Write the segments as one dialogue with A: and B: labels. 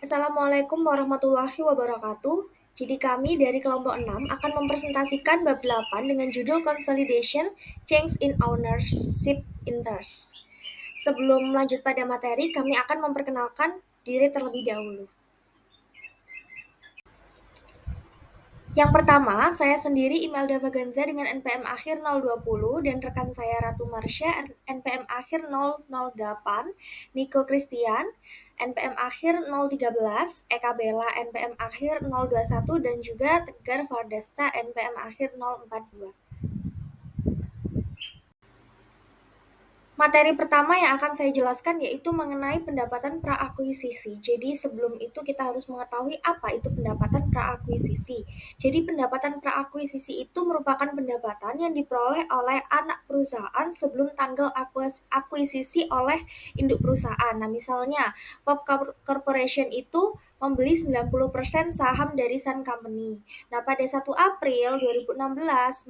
A: Assalamualaikum warahmatullahi wabarakatuh. Jadi kami dari kelompok 6 akan mempresentasikan bab 8 dengan judul Consolidation, Change in Ownership Interest. Sebelum lanjut pada materi, kami akan memperkenalkan diri terlebih dahulu. Yang pertama, saya sendiri Imelda Vaganza dengan NPM akhir 020 dan rekan saya Ratu Marsha NPM akhir 008, Niko Christian NPM akhir 013, Eka Bella NPM akhir 021 dan juga Tegar Vardasta NPM akhir 042. Materi pertama yang akan saya jelaskan yaitu mengenai pendapatan praakuisisi. Jadi sebelum itu kita harus mengetahui apa itu pendapatan praakuisisi. Jadi pendapatan praakuisisi itu merupakan pendapatan yang diperoleh oleh anak perusahaan sebelum tanggal akuisisi oleh induk perusahaan. Nah, misalnya Pop Corporation itu membeli 90% saham dari Sun Company. Nah, pada 1 April 2016,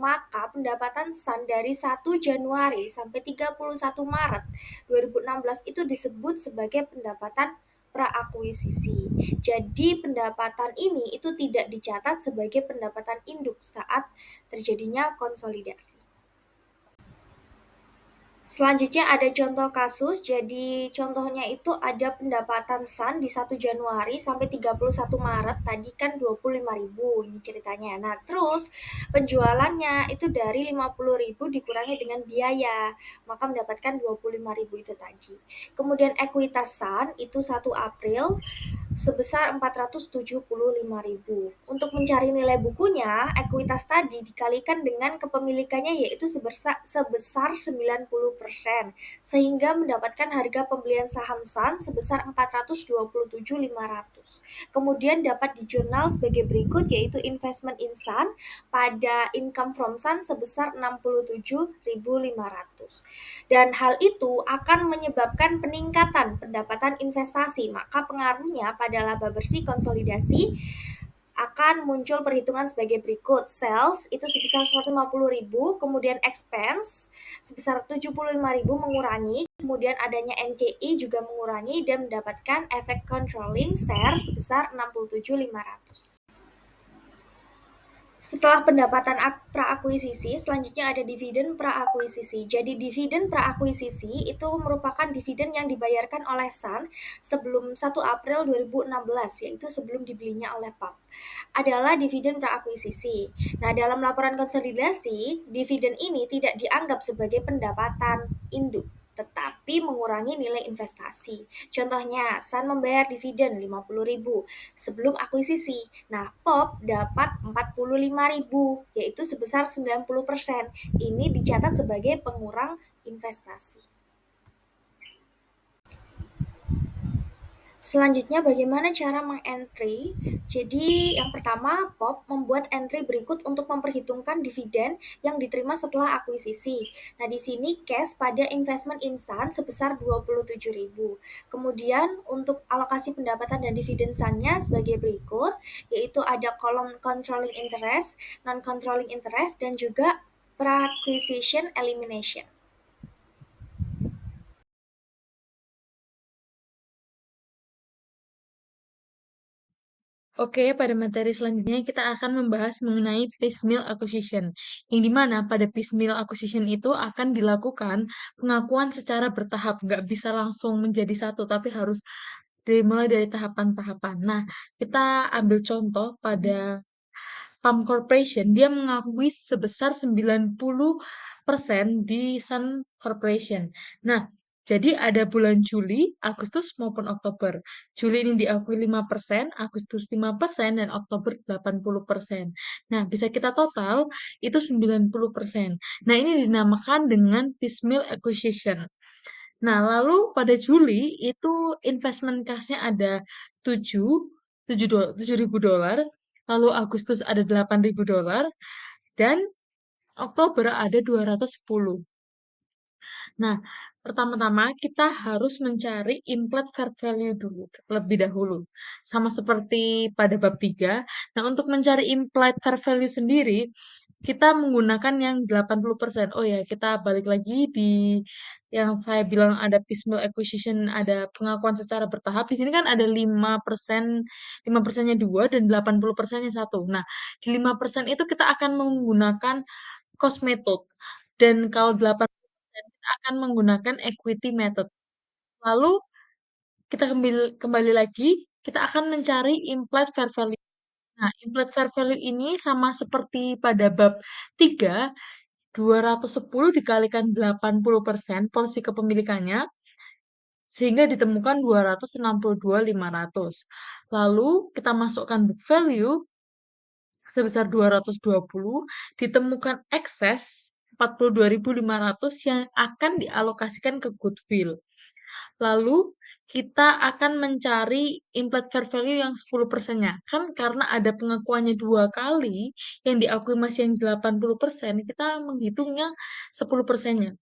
A: maka pendapatan Sun dari 1 Januari sampai 31 Maret 2016 itu disebut sebagai pendapatan praakuisisi. Jadi pendapatan ini itu tidak dicatat sebagai pendapatan induk saat terjadinya konsolidasi. Selanjutnya ada contoh kasus, jadi contohnya itu ada pendapatan Sun di 1 Januari sampai 31 Maret, tadi kan 25.000 ini ceritanya. Nah, terus penjualannya itu dari 50.000 dikurangi dengan biaya, maka mendapatkan 25.000 itu tadi. Kemudian ekuitas Sun itu 1 April sebesar 475.000. Untuk mencari nilai bukunya, ekuitas tadi dikalikan dengan kepemilikannya yaitu sebesar 90%, sehingga mendapatkan harga pembelian saham Sun sebesar 427.500. Kemudian dapat dijurnal sebagai berikut yaitu investment in Sun pada income from Sun sebesar 67.500. Dan hal itu akan menyebabkan peningkatan pendapatan investasi, maka pengaruhnya pada laba bersih konsolidasi akan muncul perhitungan sebagai berikut. Sales itu sebesar 150.000, kemudian expense sebesar 75.000 mengurangi, kemudian adanya NCI juga mengurangi dan mendapatkan efek controlling share sebesar 67.500. Setelah pendapatan praakuisisi, selanjutnya ada dividen praakuisisi. Jadi dividen praakuisisi itu merupakan dividen yang dibayarkan oleh Sun sebelum 1 April 2016, yaitu sebelum dibelinya oleh PAP. Adalah dividen praakuisisi. Nah, dalam laporan konsolidasi, dividen ini tidak dianggap sebagai pendapatan induk, tetapi mengurangi nilai investasi. Contohnya, Sun membayar dividen 50.000 sebelum akuisisi. Nah, POP dapat 45.000, yaitu sebesar 90%. Ini dicatat sebagai pengurang investasi. Selanjutnya bagaimana cara mengentry? Jadi yang pertama, POP membuat entry berikut untuk memperhitungkan dividen yang diterima setelah akuisisi. Nah, di sini cash pada investment insan sebesar 27.000. Kemudian untuk alokasi pendapatan dan dividen Sun-nya sebagai berikut, yaitu ada kolom controlling interest, non-controlling interest, dan juga pre-acquisition elimination.
B: Oke, pada materi selanjutnya kita akan membahas mengenai piecemeal acquisition, yang dimana pada piecemeal acquisition itu akan dilakukan pengakuan secara bertahap, nggak bisa langsung menjadi satu, tapi harus dimulai dari tahapan-tahapan. Nah, kita ambil contoh pada Palm Corporation, dia mengakui sebesar 90% di Sun Corporation. Nah, jadi ada bulan Juli, Agustus maupun Oktober. Juli ini diakui 5%, Agustus 5%, dan Oktober 80%. Nah, bisa kita total itu 90%. Nah, ini dinamakan dengan piecemeal acquisition. Nah, lalu pada Juli itu investment cash-nya ada 7, 7.000 dolar, lalu Agustus ada 8.000 dolar, dan Oktober ada 210. Nah, Pertama-tama kita harus mencari implied fair value dulu, terlebih dahulu. Sama seperti pada bab 3. Nah, untuk mencari implied fair value sendiri, kita menggunakan yang 80%. Oh ya, kita balik lagi di yang saya bilang ada piecemeal acquisition, ada pengakuan secara bertahap. Di sini kan ada 5%, 5%-nya 2 dan 80%-nya satu. Nah, di 5% itu kita akan menggunakan cost method. Dan kalau 80% kita akan menggunakan equity method. Lalu kita kembali lagi, kita akan mencari implied fair value. Nah, implied fair value ini sama seperti pada bab 3, 210 dikalikan 80% porsi kepemilikannya, sehingga ditemukan 262.500. Lalu kita masukkan book value sebesar 220, ditemukan ekses 42.500 yang akan dialokasikan ke goodwill. Lalu kita akan mencari implied fair value yang 10%-nya. Kan karena ada pengakuannya 2 kali, yang diakui masih yang 80%, kita menghitungnya 10%-nya.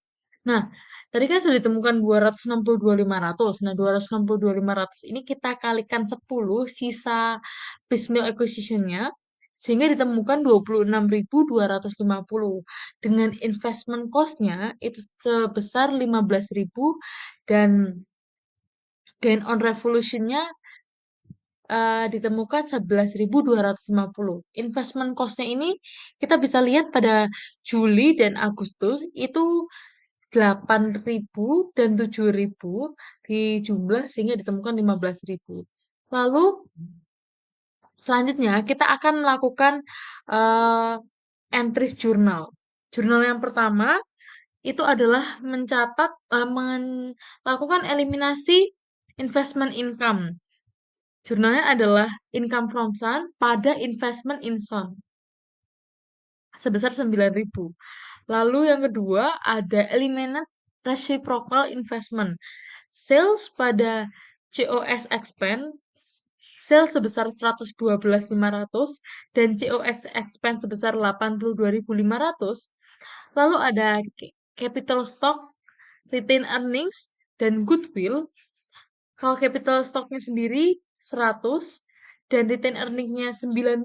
B: Nah, tadi kan sudah ditemukan 262.500. Nah, 262.500 ini kita kalikan 10 sisa piecemeal acquisition-nya, sehingga ditemukan 26.250. Dengan investment cost-nya itu sebesar 15.000 dan gain on revolution-nya ditemukan 11.250. Investment cost-nya ini kita bisa lihat pada Juli dan Agustus itu 8.000 dan 7.000 dijumlah sehingga ditemukan 15.000. Lalu selanjutnya kita akan melakukan uh, entries jurnal. Jurnal yang pertama itu adalah melakukan eliminasi investment income. Jurnalnya adalah income from Sun pada investment in Sun sebesar 9.000. Lalu yang kedua ada eliminate reciprocal investment. Sales pada COS expense, sales sebesar 112.500 dan COX expense sebesar 82.500. Lalu ada capital stock, retained earnings, dan goodwill. Kalau capital stocknya sendiri 100 dan retain earningnya 90.000,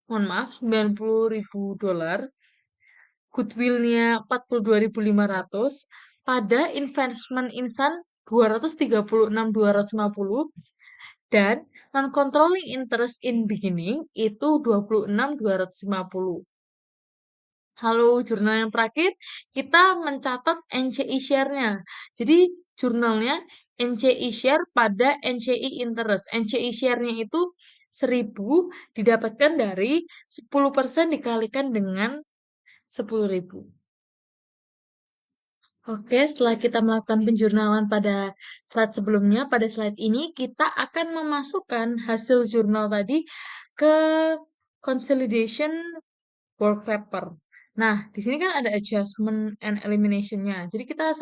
B: mohon maaf, 90.000 dolar, goodwillnya 42.500, pada investment insan 236.250, dan non-controlling interest in beginning itu 26.250. Halo, jurnal yang terakhir, kita mencatat NCI share-nya. Jadi, jurnalnya NCI share pada NCI interest. NCI share-nya itu 1.000 didapatkan dari 10% dikalikan dengan 10.000. Oke, setelah kita melakukan penjurnalan pada slide sebelumnya, pada slide ini kita akan memasukkan hasil jurnal tadi ke consolidation work paper. Nah, di sini kan ada adjustment and elimination-nya. Jadi kita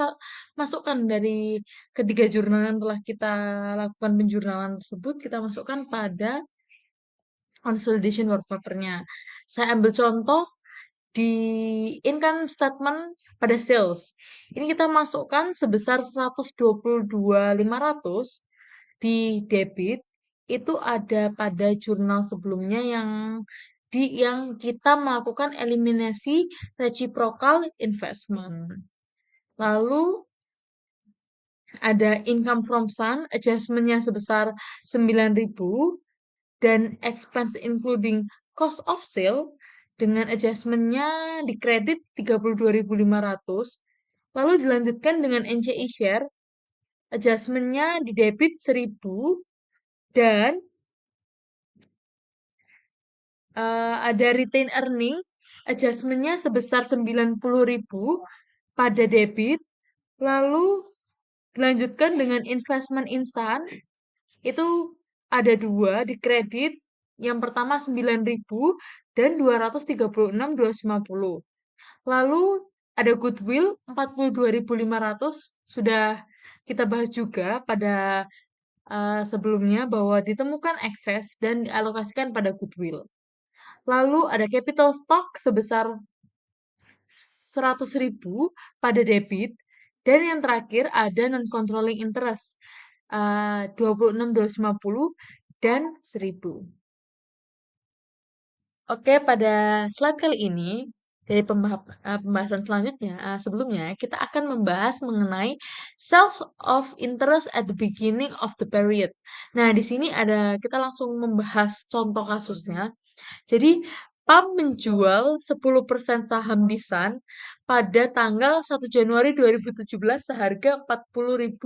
B: masukkan dari ketiga jurnal yang telah kita lakukan penjurnalan tersebut, kita masukkan pada consolidation work paper-nya. Saya ambil contoh di income statement pada sales. Ini kita masukkan sebesar 122.500 di debit, itu ada pada jurnal sebelumnya yang kita melakukan eliminasi reciprocal investment. Lalu ada income from Sun, adjustment-nya sebesar 9.000 dan expense including cost of sale dengan adjustment-nya di kredit 32.500. Lalu dilanjutkan dengan NCI share, adjustment-nya di debit 1.000 dan ada retain earning, adjustment-nya sebesar 90.000 pada debit, lalu dilanjutkan dengan investment insan, itu ada dua di kredit, yang pertama 9.000 dan 236.250. Lalu ada goodwill 42.500, sudah kita bahas juga pada sebelumnya bahwa ditemukan ekses dan dialokasikan pada goodwill. Lalu ada capital stock sebesar 100.000 pada debit, dan yang terakhir ada non-controlling interest 26.250 dan 1.000. Oke, pada slide kali ini dari pembahasan selanjutnya, sebelumnya kita akan membahas mengenai sales of interest at the beginning of the period. Nah, di sini kita langsung membahas contoh kasusnya. Jadi, PAM menjual 10% saham di Sun pada tanggal 1 Januari 2017 seharga $40.000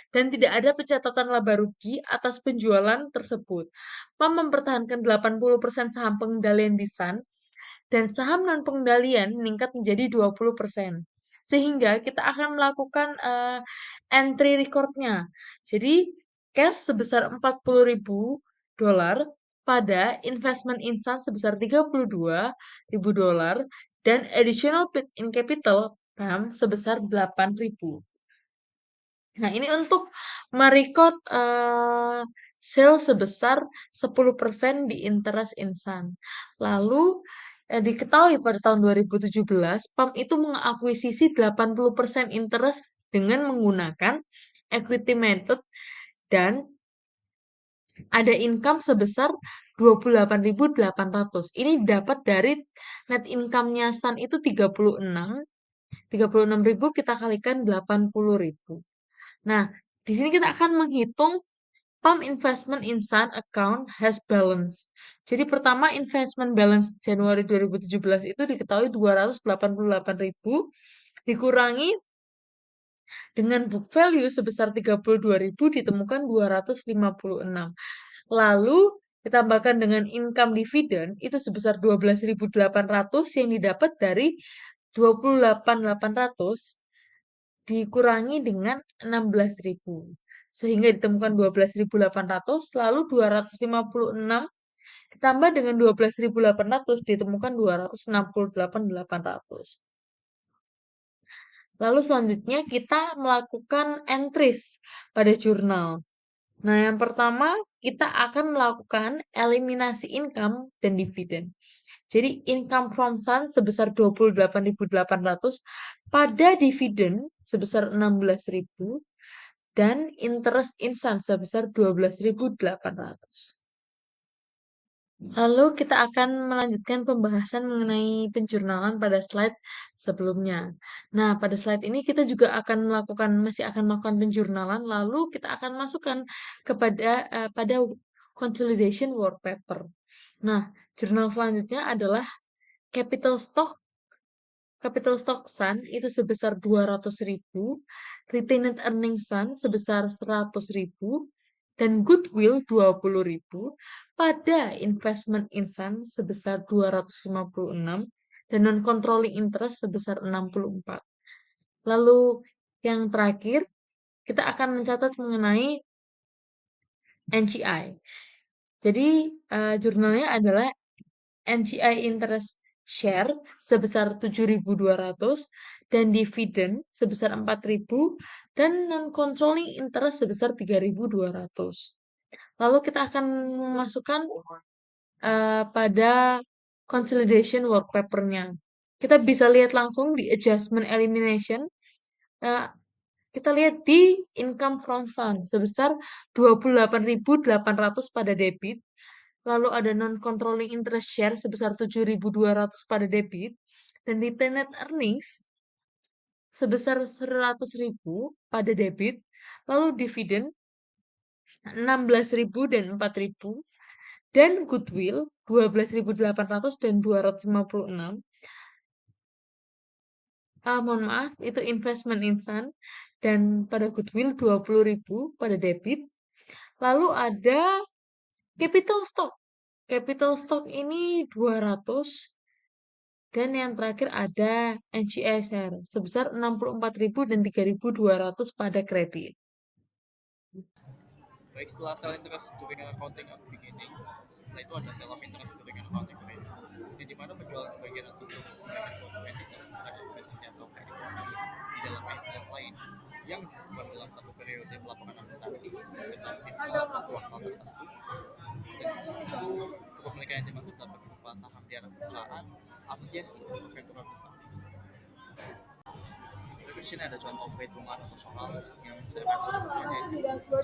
B: dan tidak ada pencatatan laba rugi atas penjualan tersebut. PAM mempertahankan 80% saham pengendalian di Sun dan saham non-pengendalian meningkat menjadi 20%. Sehingga kita akan melakukan entry record-nya. Jadi, cash sebesar $40.000 pada investment insan sebesar $32.000 dan additional paid in capital PAM sebesar 8.000. Nah, ini untuk merecord sale sebesar 10% di interest insan. Lalu diketahui pada tahun 2017, PAM itu mengakuisisi 80% interest dengan menggunakan equity method dan ada income sebesar 28.800. Ini dapat dari net income-nya Sun itu 36.000 kita kalikan 80.000. Nah, di sini kita akan menghitung PAM investment in Sun account has balance. Jadi pertama investment balance Januari 2017 itu diketahui 288.000 dikurangi dengan book value sebesar 32.000 ditemukan 256. Lalu ditambahkan dengan income dividen itu sebesar 12.800 yang didapat dari 28.800 dikurangi dengan 16.000. Sehingga ditemukan 12.800, lalu 256 ditambah dengan 12.800 ditemukan 268.800. Lalu selanjutnya kita melakukan entries pada jurnal. Nah, yang pertama kita akan melakukan eliminasi income dan dividen. Jadi income from Sun sebesar 28.800 pada dividen sebesar 16.000 dan interest insan sebesar 12.800. Lalu kita akan melanjutkan pembahasan mengenai penjurnalan pada slide sebelumnya. Nah, pada slide ini kita juga masih akan melakukan penjurnalan, lalu kita akan masukkan pada consolidation work paper. Nah, jurnal selanjutnya adalah capital stock Sun itu sebesar 200.000, retained earnings Sun sebesar 100.000, dan goodwill 20.000 pada investment in Sun sebesar 256 dan non-controlling interest sebesar 64. Lalu yang terakhir, kita akan mencatat mengenai NCI. Jadi jurnalnya adalah NCI interest share sebesar 7.200 dan dividen sebesar 4.000 dan non-controlling interest sebesar 3.200. Lalu kita akan memasukkan pada consolidation work paper-nya. Kita bisa lihat langsung di adjustment elimination. Kita lihat di income from Sun sebesar 28.800 pada debit. Lalu ada non-controlling interest share sebesar 7.200 pada debit. Dan retained earnings sebesar 100.000 pada debit. Lalu dividen 16.000 dan 4.000. Dan goodwill 12.800 dan 256. Mohon maaf, itu investment insan. Dan pada goodwill 20.000 pada debit. Lalu ada capital stock. Capital stock ini 200. Dan yang terakhir ada NCSR sebesar 64.000 dan 3.200 pada kredit.
C: Baik, setelah sell interest during accounting at beginning, setelah itu ada sell of interest during accounting period, yang dimana penjualan sebagian atau sebagian suatu entitas ada investasi atau kredit di dalam entitas lain yang bukan dalam satu periode melakukan akuntansi sebagai tahun fiskal atau kuartal tertentu, dan kepemilikan yang dimaksud dapat berupa saham di anak perusahaan, asosiasi, atau venture capital. Di sini ada contoh perhitungan operasional yang saya katakan sebenarnya itu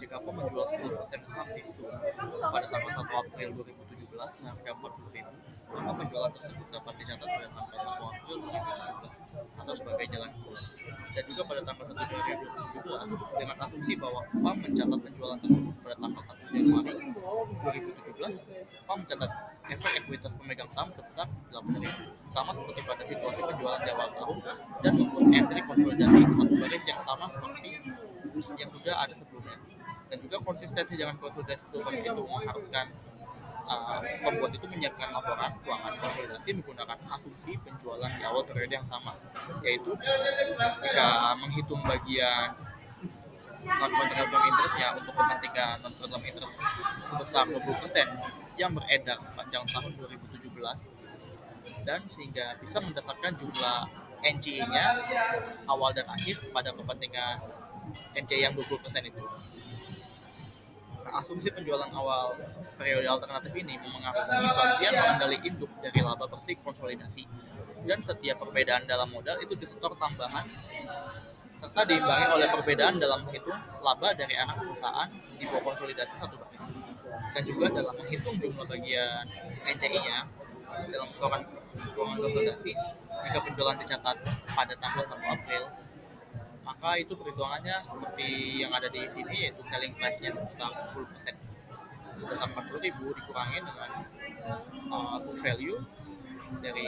C: jika Pom menjual 10% saham Tisu pada tanggal 1 April 2017 seharga 40.000, maka penjualan tersebut dapat dicatat pada tanggal 1 April 2017 atau sebagai jalan keluar. Dan juga pada tanggal 1 Januari 2017 dengan asumsi bahwa PAM mencatat penjualan tersebut pada tanggal 1 Januari 2017, PAM mencatat efek ekuitas pemegang saham sebesar 8.000, sama seperti pada situasi penjualan di awal tahun, dan membuat entry konsolidasi satu baris yang sama seperti yang sudah ada sebelumnya. Dan juga konsistensi dengan konsolidasi satu baris itu mengharuskan pembuat itu menyiapkan laporan keuangan konsolidasi menggunakan asumsi penjualan di awal periode yang sama, yaitu jika menghitung bagian non-controlling interest-nya untuk kepentingan non-controlling interest sebesar 20% yang beredar sepanjang tahun 2017, dan sehingga bisa mendasarkan jumlah NCI-nya awal dan akhir pada kepentingan NCI yang 20% itu. Nah, asumsi penjualan awal periode alternatif ini mengakomodir bagian mengendali induk dari laba bersih konsolidasi, dan setiap perbedaan dalam modal itu disetor tambahan serta diimbangi oleh perbedaan dalam menghitung laba dari anak perusahaan di bawah konsolidasi satu baris. Dan juga dalam menghitung jumlah bagian NCI-nya dalam setoran keuangan konsolidasi, jika penjualan dicatat pada tanggal 1 April, maka itu perhitungannya seperti yang ada di sini, yaitu selling price-nya sebesar 10%. Sebesar 40.000 dikurangi dengan book value dari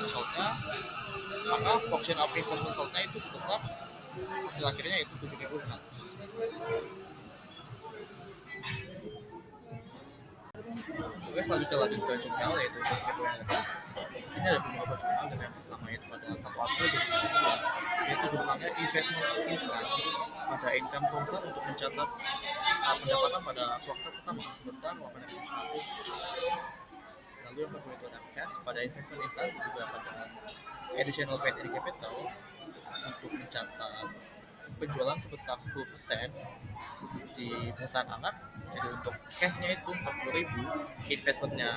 C: result-nya, maka portion of investment result-nya itu sebesar hasil akhirnya itu 7.100. Oke, selanjutnya lanjut ke jurnal, yaitu Realitas. Ini ada beberapa jurnal, dan yang pertama itu pada 1 April 2017, yaitu jurnalnya Investment Insight pada income concern untuk mencatat pendapatan pada kuartal pertama sebesar 8.100. Lalu yang kedua itu ada cash pada investment insight, juga pada additional paid in capital untuk mencatat penjualan sebesar 10% di perusahaan anak. Jadi untuk cashnya itu 40.000, investmentnya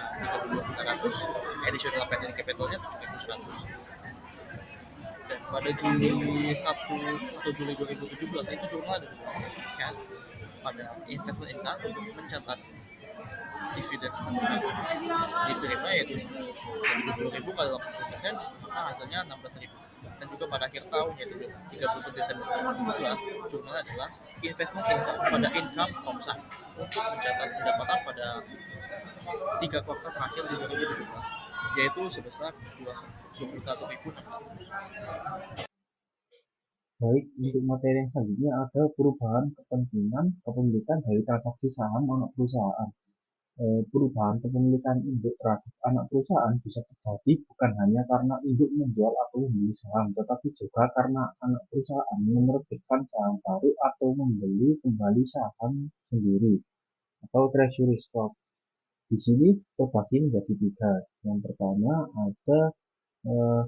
C: 32.900, additional paid in capitalnya 7.100. Dan pada Juli 1 atau Juli 2017 itu jurnal ada cash pada investment insight untuk mencatat dividen diterima, yaitu 20.000 kali 80%, maka hasilnya 16.000. Dan juga pada akhir tahun, yaitu 31 Desember 2017, jurnal adalah investment pada income Komsa untuk mencatat pendapatan pada 3 kuartal terakhir di 2017, yaitu sebesar 21.600.
D: Baik, untuk materi yang selanjutnya ada perubahan kepentingan kepemilikan dari transaksi saham anak perusahaan. Perubahan kepemilikan induk terhadap anak perusahaan bisa terjadi bukan hanya karena induk menjual atau membeli saham, tetapi juga karena anak perusahaan menerbitkan saham baru atau membeli kembali saham sendiri atau treasury stock. Di sini terbagi menjadi 3. Yang pertama ada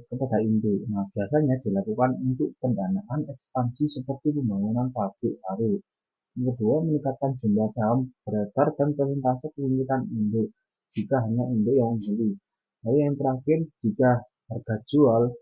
D: kepada induk. Nah, biasanya dilakukan untuk pendanaan ekspansi seperti pembangunan pabrik baru. Yang kedua, meningkatkan jumlah saham beredar dan persentase kepemilikan induk jika hanya induk yang membeli. Lalu yang terakhir, jika harga jual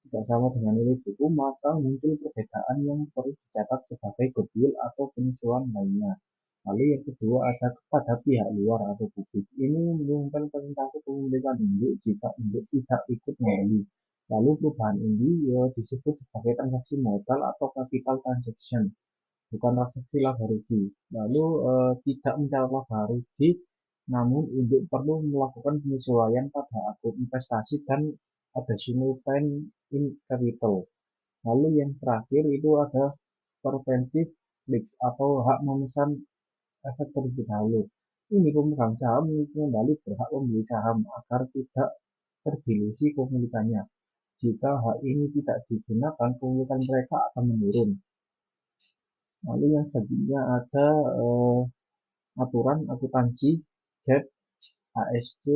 D: tidak sama dengan nilai buku, maka muncul perbedaan yang perlu dicatat sebagai goodwill atau penyesuaian lainnya. Lalu yang kedua ada kepada pihak luar atau publik. Ini mengumumkan persentase kepemilikan induk jika induk tidak ikut membeli. Lalu perubahan ini disebut sebagai transaksi modal atau capital transaction, bukan transaksi laba rugi. Lalu tidak mencatat laba rugi, namun induk perlu melakukan penyesuaian pada akun investasi dan additional paid in capital. Lalu yang terakhir itu ada preventive risk atau hak memesan efek terlebih dahulu. Ini pemegang saham kembali berhak membeli saham agar tidak terdilusi kepemilikannya. Jika hak ini tidak digunakan, kepemilikan mereka akan menurun. Lalu yang selanjutnya ada aturan akuntansi GAAP ASC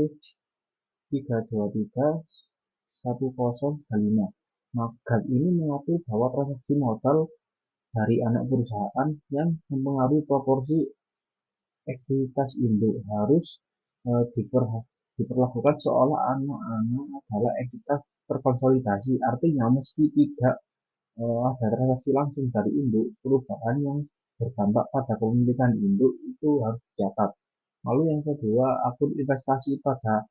D: 323/1035. Nah, GAAP ini mengatur bahwa transaksi modal dari anak perusahaan yang mempengaruhi proporsi ekuitas induk harus diperlakukan seolah anak-anak adalah entitas terkonsolidasi. Artinya meski tidak ada transaksi langsung dari induk, perubahan yang berdampak pada kepemilikan induk itu harus dicatat. Lalu yang kedua, akun investasi pada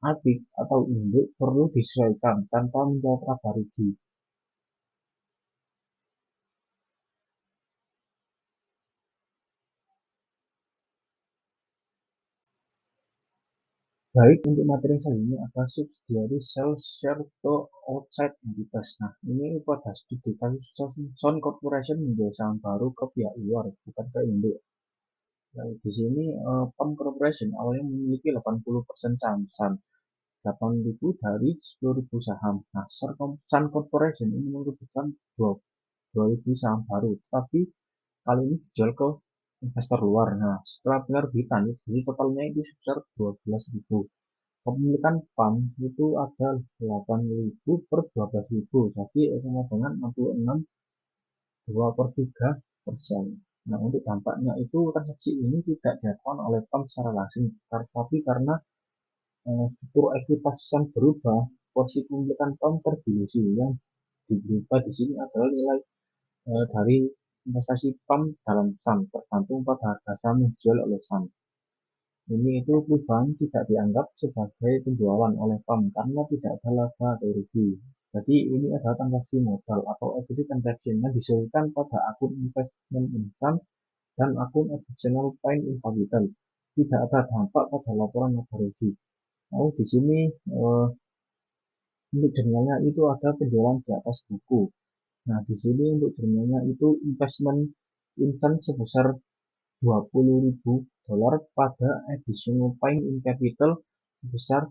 D: adik atau induk perlu disesuaikan tanpa membuat raba rugi. Baik, untuk materi selanjutnya ada subsidiary sales share to outside entities. Nah, ini pada studi kasus Sun Corporation menjual saham baru ke pihak luar, bukan ke induk. Nah, di sini PAM Corporation awalnya memiliki 80% saham Sun, 8.000 dari 10.000 saham. Nah, Sun Corporation ini merupakan 2.000 saham baru, tapi kali ini dijual ke investor luar. Nah, setelah penerbitan, jadi totalnya itu sebesar 12.000. Kepemilikan PAM itu ada 8.000 per 12.000, jadi sama dengan 66 2/3%. Nah, untuk dampaknya itu transaksi ini tidak dilakukan oleh PAM secara langsung, tapi karena struktur ekuitas yang berubah, porsi kepemilikan PAM terdilusi. Yang diubah di sini adalah nilai dari investasi PAM dalam saham, tergantung pada harga saham yang dijual oleh saham. Ini itu perubahan tidak dianggap sebagai penjualan oleh PAM karena tidak ada laba atau rugi. Jadi ini adalah transaksi modal atau equity transaction yang disesuaikan pada akun investment income dan akun additional pain in capital. Tidak ada dampak pada laporan laba rugi. Lalu di sini untuk jurnalnya itu ada penjualan di atas buku. Nah, di sini untuk jurnalnya itu investment income sebesar 20.000 dolar pada additional pain in capital sebesar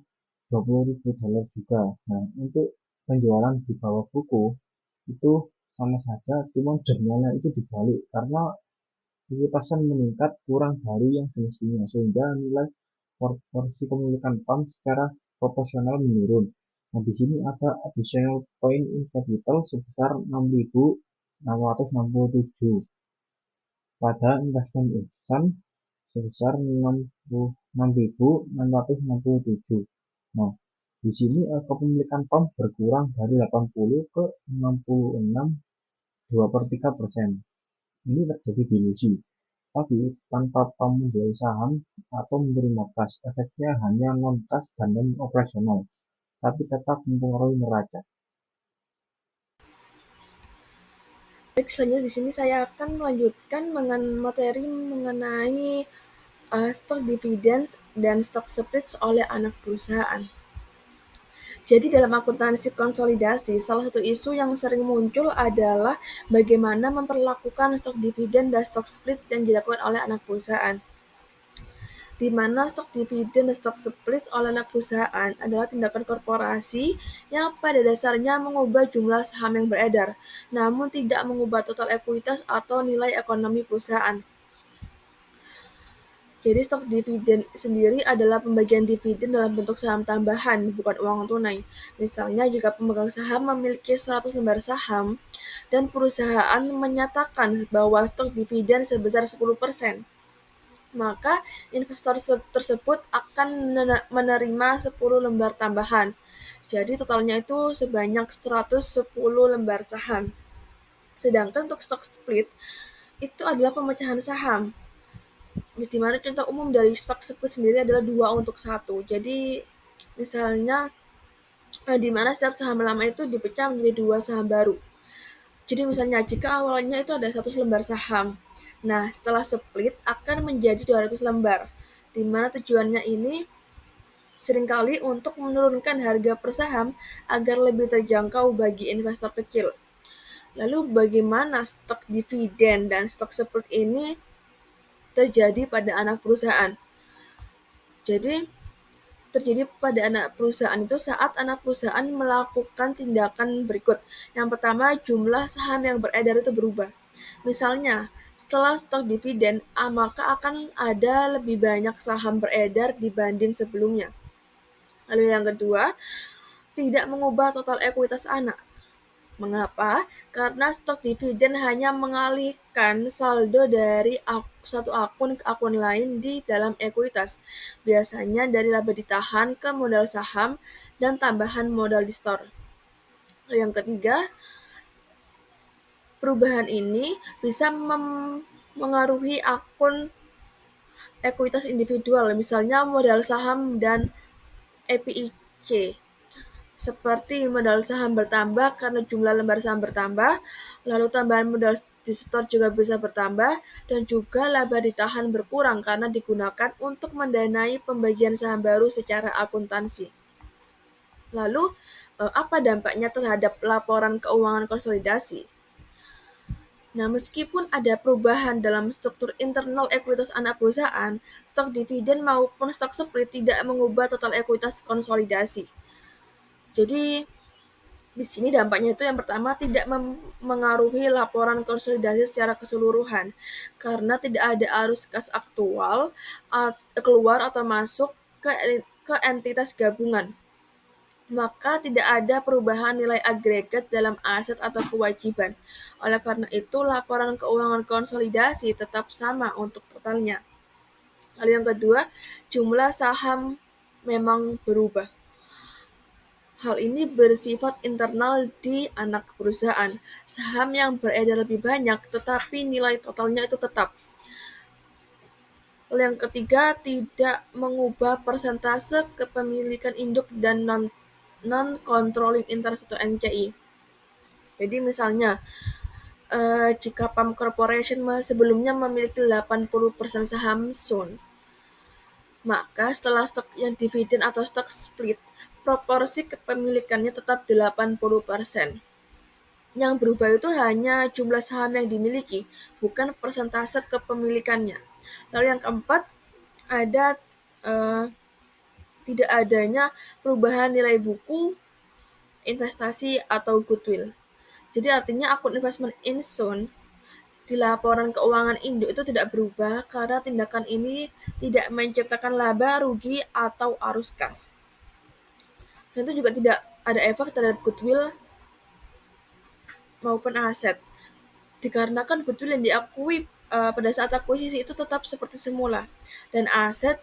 D: 20.000 dolar juga. Nah, untuk penjualan di bawah buku itu sama saja, cuma jurnalnya itu dibalik karena likuiditas meningkat kurang dari yang semestinya sehingga nilai porsi kepemilikan PAM secara proporsional menurun. Nah, di sini ada additional point in capital sebesar 6.667 pada investment income sebesar 6.667. Nah, di sini kepemilikan PAM berkurang dari 80 ke 66 2/3%. Ini terjadi dilusi. Tapi tanpa PAM menjual saham atau menerima kas, efeknya hanya non-kas dan non-operasional, tapi tetap mempengaruhi neraca.
A: Baik, selanjutnya di sini saya akan melanjutkan dengan materi mengenai stok dividen dan stok split oleh anak perusahaan. Jadi dalam akuntansi konsolidasi, salah satu isu yang sering muncul adalah bagaimana memperlakukan stok dividen dan stok split yang dilakukan oleh anak perusahaan. Di mana stok dividen dan stok split oleh anak perusahaan adalah tindakan korporasi yang pada dasarnya mengubah jumlah saham yang beredar, namun tidak mengubah total ekuitas atau nilai ekonomi perusahaan. Jadi stok dividen sendiri adalah pembagian dividen dalam bentuk saham tambahan, bukan uang tunai. Misalnya jika pemegang saham memiliki 100 lembar saham dan perusahaan menyatakan bahwa stok dividen sebesar 10%, maka investor tersebut akan menerima 10 lembar tambahan. Jadi totalnya itu sebanyak 110 lembar saham. Sedangkan untuk stok split itu adalah pemecahan saham, di mana contoh umum dari stok split sendiri adalah 2-1. Jadi misalnya di mana setiap saham lama itu dipecah menjadi 2 saham baru. Jadi misalnya jika awalnya itu ada 100 lembar saham, nah setelah split akan menjadi 200 lembar, di mana tujuannya ini seringkali untuk menurunkan harga per saham agar lebih terjangkau bagi investor kecil. Lalu bagaimana stok dividen dan stok split ini terjadi pada anak perusahaan? Jadi terjadi pada anak perusahaan itu saat anak perusahaan melakukan tindakan berikut. Yang pertama, jumlah saham yang beredar itu berubah. Misalnya, setelah stok dividen, maka akan ada lebih banyak saham beredar dibanding sebelumnya. Lalu yang kedua, tidak mengubah total ekuitas anak. Mengapa? Karena stok dividen hanya mengalihkan saldo dari satu akun ke akun lain di dalam ekuitas, biasanya dari laba ditahan ke modal saham dan tambahan modal di store. Yang ketiga,
E: Perubahan ini bisa mengaruhi akun ekuitas individual, misalnya modal saham dan EPIC. Seperti modal saham bertambah karena jumlah lembar saham bertambah, lalu tambahan modal di store juga bisa bertambah, dan juga laba ditahan berkurang karena digunakan untuk mendanai pembagian saham baru secara akuntansi. Lalu, apa dampaknya terhadap laporan keuangan konsolidasi? Nah, meskipun ada perubahan dalam struktur internal ekuitas anak perusahaan, stok dividen maupun stok split tidak mengubah total ekuitas konsolidasi. Jadi, di sini dampaknya itu yang pertama tidak mengaruhi laporan konsolidasi secara keseluruhan karena tidak ada arus kas aktual keluar atau masuk ke entitas gabungan. Maka tidak ada perubahan nilai agregat dalam aset atau kewajiban. Oleh karena itu, laporan keuangan konsolidasi tetap sama untuk totalnya. Lalu yang kedua, jumlah saham memang berubah. Hal ini bersifat internal di anak perusahaan. Saham yang beredar lebih banyak, tetapi nilai totalnya itu tetap. Lalu yang ketiga, tidak mengubah persentase kepemilikan induk dan non-controlling interest atau NCI. Jadi misalnya, jika PAM Corporation sebelumnya memiliki 80% saham Sun, maka setelah stok yang dividen atau stok split, proporsi kepemilikannya tetap 80%. Yang berubah itu hanya jumlah saham yang dimiliki, bukan persentase kepemilikannya. Lalu yang keempat, ada tidak adanya perubahan nilai buku, investasi, atau goodwill. Jadi artinya akun investment in Sun di laporan keuangan induk itu tidak berubah karena tindakan ini tidak menciptakan laba, rugi, atau arus kas. Dan itu juga tidak ada efek terhadap goodwill maupun aset. Dikarenakan goodwill yang diakui pada saat akuisisi itu tetap seperti semula. Dan aset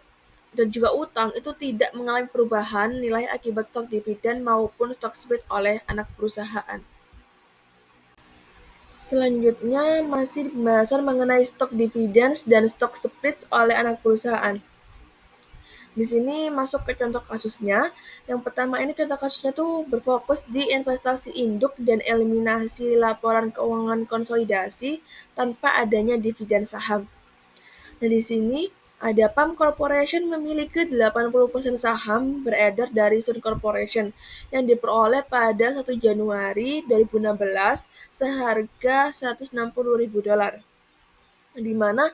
E: dan juga utang itu tidak mengalami perubahan nilai akibat stok dividen maupun stok split oleh anak perusahaan. Selanjutnya masih pembahasan mengenai stok dividends dan stok split oleh anak perusahaan. Di sini masuk ke contoh kasusnya. Yang pertama ini contoh kasusnya tuh berfokus di investasi induk dan eliminasi laporan keuangan konsolidasi tanpa adanya dividen saham. Nah, di sini ada PAM Corporation memiliki 80% saham beredar dari Sun Corporation yang diperoleh pada 1 Januari 2016 seharga $160.000. Di mana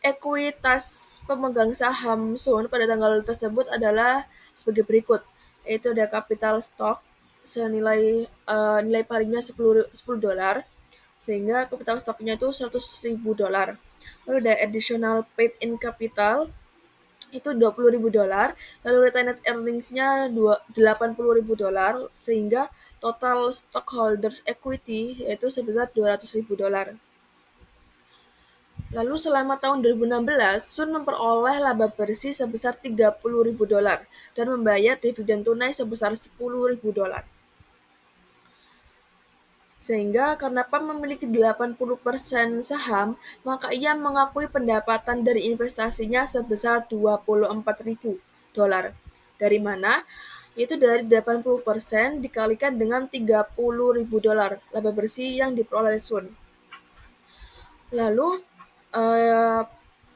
E: ekuitas pemegang saham Sun pada tanggal tersebut adalah sebagai berikut, yaitu ada capital stock senilai nilai parinya $10, sehingga capital stocknya itu $100.000. Lalu ada additional paid in capital itu $20.000, lalu retained earnings-nya $80.000, sehingga total stockholders equity yaitu sebesar $200.000. Lalu selama tahun 2016, Sun memperoleh laba bersih sebesar $30.000 dan membayar dividen tunai sebesar $10.000. Sehingga karena PAM memiliki 80% saham, maka ia mengakui pendapatan dari investasinya sebesar $24.000. Dari mana? Yaitu dari 80% dikalikan dengan $30.000 laba bersih yang diperoleh Sun. Lalu,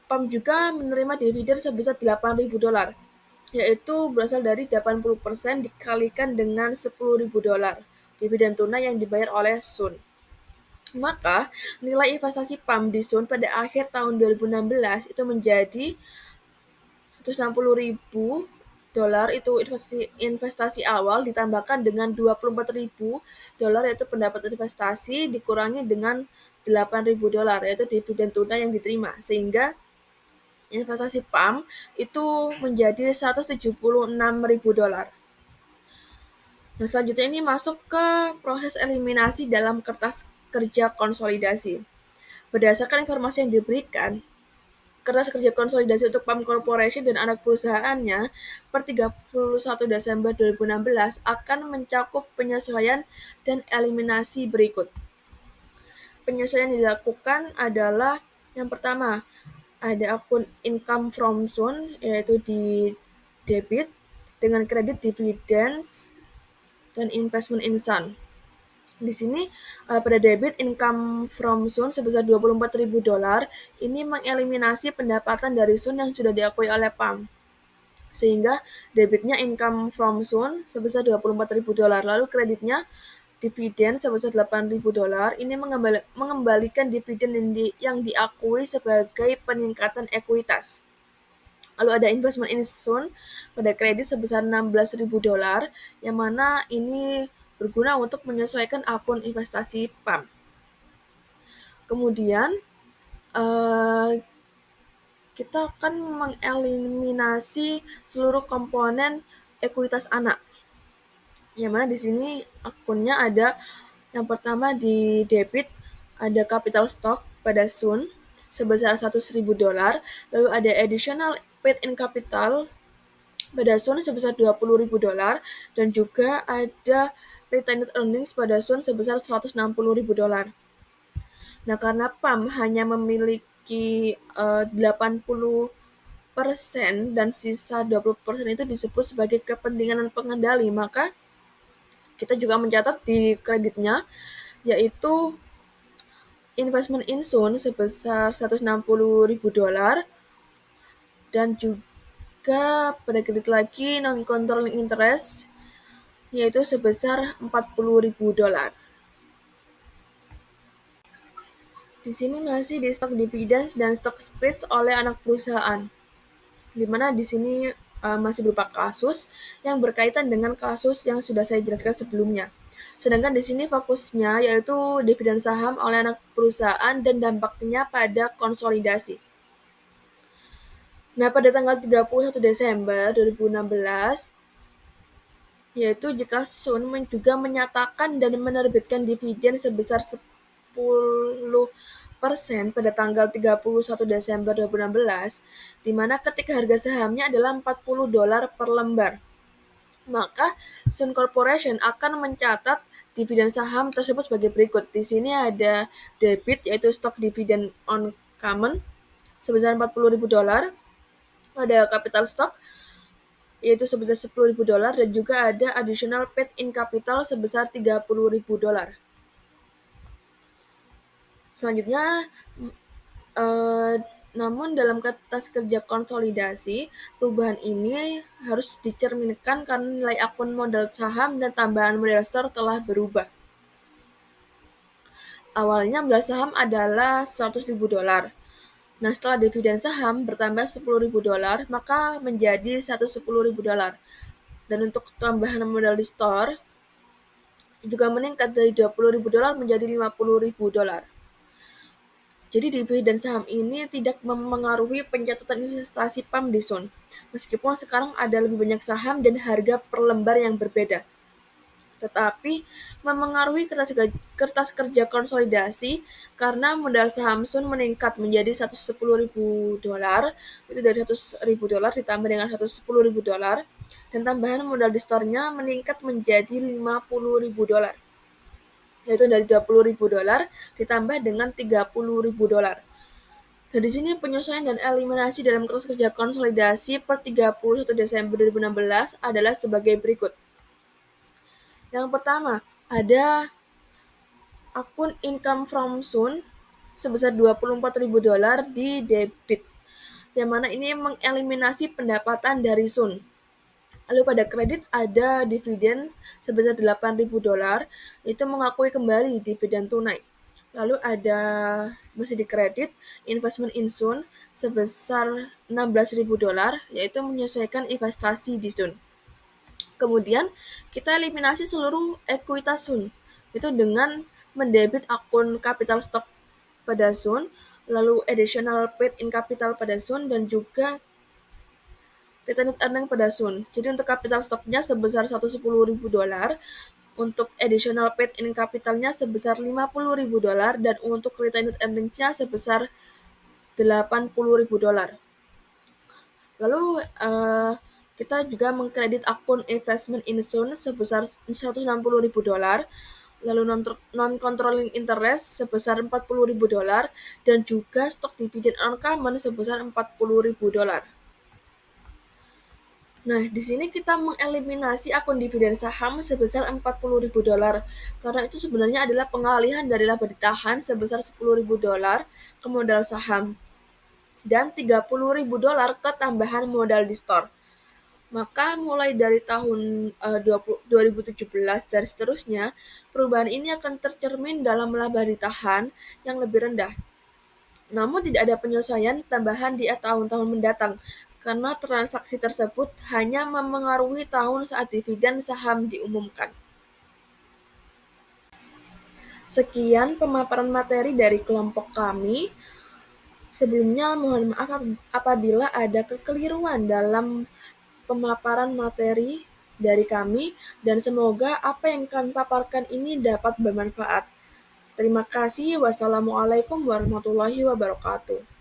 E: PAM juga menerima dividen sebesar $8.000, yaitu berasal dari 80% dikalikan dengan $10.000 dividen tunai yang dibayar oleh Sun. Maka, nilai investasi PAM di Sun pada akhir tahun 2016 itu menjadi $160.000 itu investasi awal ditambahkan dengan $24.000 yaitu pendapatan investasi dikurangi dengan $8.000 yaitu dividen tunai yang diterima, sehingga investasi PAM itu menjadi $176.000. Nah, selanjutnya ini masuk ke proses eliminasi dalam kertas kerja konsolidasi. Berdasarkan informasi yang diberikan, kertas kerja konsolidasi untuk PAM Corporation dan anak perusahaannya per 31 Desember 2016 akan mencakup penyesuaian dan eliminasi berikut. penyesuaian yang dilakukan adalah yang pertama, ada akun income from Sun, yaitu di debit dengan kredit dividends dan investment in Sun. Di sini pada debit income from Sun sebesar $24.000 ini mengeliminasi pendapatan dari Sun yang sudah diakui oleh PAM. Sehingga debitnya income from Sun sebesar $24.000, lalu kreditnya dividen sebesar $8.000 ini mengembalikan dividen yang diakui sebagai peningkatan ekuitas. Lalu ada investment in Sun pada kredit sebesar $16.000 yang mana ini berguna untuk menyesuaikan akun investasi PAM. Kemudian kita akan mengeliminasi seluruh komponen ekuitas anak. Yang mana di sini akunnya ada yang pertama di debit ada capital stock pada Sun sebesar $100.000, lalu ada additional paid in capital pada Sun sebesar $20.000 dan juga ada retained earnings pada Sun sebesar $160.000. Nah, karena PAM hanya memiliki 80% dan sisa 20% itu disebut sebagai kepentingan dan pengendali, maka kita juga mencatat di kreditnya yaitu investment in Sun sebesar $160.000 dan juga pada kredit lagi non-controlling interest yaitu sebesar $40.000. Di sini masih di stok dividends dan stok splits oleh anak perusahaan, di mana di sini masih berupa kasus yang berkaitan dengan kasus yang sudah saya jelaskan sebelumnya. Sedangkan di sini fokusnya yaitu dividen saham oleh anak perusahaan dan dampaknya pada konsolidasi. Nah, pada tanggal 31 Desember 2016, yaitu jika Sun juga menyatakan dan menerbitkan dividen sebesar 10% pada tanggal 31 Desember 2016, di mana ketika harga sahamnya adalah $40 per lembar. Maka Sun Corporation akan mencatat dividen saham tersebut sebagai berikut. Di sini ada debit yaitu stock dividend on common sebesar $40.000, ada capital stock yaitu sebesar $10.000 dan juga ada additional paid in capital sebesar $30.000. Selanjutnya, namun dalam kertas kerja konsolidasi, perubahan ini harus dicerminkan karena nilai akun modal saham dan tambahan modal store telah berubah. Awalnya modal saham adalah $100.000. Nah, setelah dividen saham bertambah $10.000, maka menjadi $110.000. Dan untuk tambahan modal di store juga meningkat dari $20.000 menjadi $50.000. Jadi dividen saham ini tidak memengaruhi pencatatan investasi PAM di Sun, meskipun sekarang ada lebih banyak saham dan harga per lembar yang berbeda. Tetapi memengaruhi kertas kerja konsolidasi karena modal saham Sun meningkat menjadi $110.000, itu dari $100.000 ditambah dengan $110.000, dan tambahan modal di store-nya meningkat menjadi $50.000. Yaitu dari $20.000 ditambah dengan $30.000. Nah, di sini penyesuaian dan eliminasi dalam kertas kerja konsolidasi per 31 Desember 2016 adalah sebagai berikut. Yang pertama, ada akun income from Sun sebesar $24.000 di debit, yang mana ini mengeliminasi pendapatan dari Sun. Lalu pada kredit ada dividen sebesar $8.000, itu mengakui kembali dividen tunai. Lalu ada masih di kredit investment in Sun sebesar $16.000, yaitu menyesuaikan investasi di Sun. Kemudian kita eliminasi seluruh ekuitas Sun, itu dengan mendebit akun capital stock pada Sun, lalu additional paid in capital pada Sun, dan juga retained earning pada Sun. Jadi untuk capital stocknya sebesar $110.000, untuk additional paid in capitalnya sebesar $50.000, dan untuk retained earnings-nya sebesar $80.000. Lalu kita juga mengkredit akun investment in Sun sebesar $160.000, lalu non-controlling interest sebesar $40.000 dan juga stok dividen uncommon sebesar $40.000. Nah, di sini kita mengeliminasi akun dividen saham sebesar $40.000 karena itu sebenarnya adalah pengalihan dari laba ditahan sebesar $10.000 ke modal saham dan $30.000 ke tambahan modal di store. Maka mulai dari tahun 2017 dan seterusnya, perubahan ini akan tercermin dalam laba ditahan yang lebih rendah. Namun tidak ada penyelesaian tambahan di tahun-tahun mendatang, karena transaksi tersebut hanya memengaruhi tahun saat dividen saham diumumkan. Sekian pemaparan materi dari kelompok kami. Sebelumnya mohon maaf apabila ada kekeliruan dalam pemaparan materi dari kami dan semoga apa yang kami paparkan ini dapat bermanfaat. Terima kasih. Wassalamualaikum warahmatullahi wabarakatuh.